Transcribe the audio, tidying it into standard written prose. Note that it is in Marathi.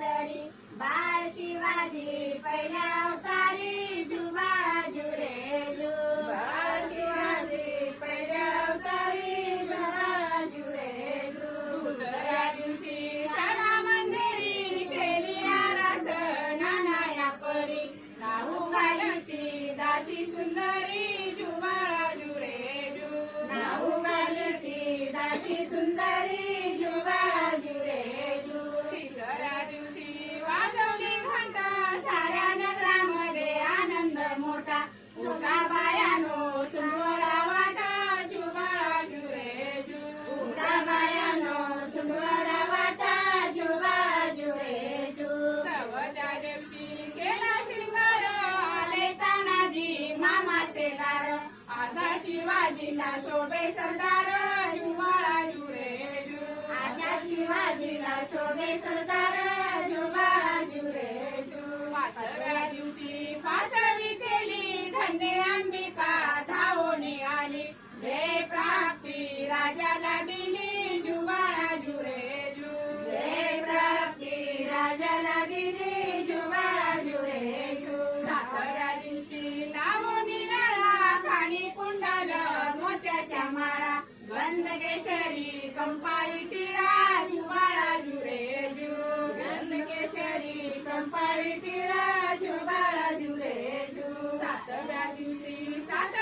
तरी बाळ शिवाजी पहिल्या अवतारी जुबाळा जुरे जू बाळ शिवाजी पहिल्या अवतारी जुबाळा जुरे जू दुसऱ्या दिवशी साला मंदिरी केली आरास नानाया परी नाऊ घालती दासी सुंदरी जुबाळा जुरे जू नाऊ घालती दासी सुंदरी जुबाळा जुरे जू तिसऱ्या दिवशी वाजवली घंटा साऱ्या नगरामध्ये आनंद मोठा उठा बायानो सुंदरा वाटा जुबाळा जुरे जू उठा बायानो सुंदरा वाटा जुबाळा जुरे जू चवथ्या दिवशी केला शिंगार आले तानाजी मामा सेलार आशा शिवाजीला शोभे सरदार जुबाळा जुरे जू आशा शिवाजीला शोभे सरदार जुबाळा जुरे जू पाचव्या दिवशी पाचवी केली धन्य अंबिका धावून आली जय प्राप्ती राजाला दिली जुबाळा जुरे जू जय प्राप्ती राजाला दिली जुबाळा जुरे जू सातव्या दिवशी लावून लळा खाणी कुंडल मोत्याच्या माळा गंध केशरी कंपाळी टिळा जुबाळा जुरे जू गंध केशरी कंपाळी टिळा जुबाळा जुरे जू सातव्या दिवशी सात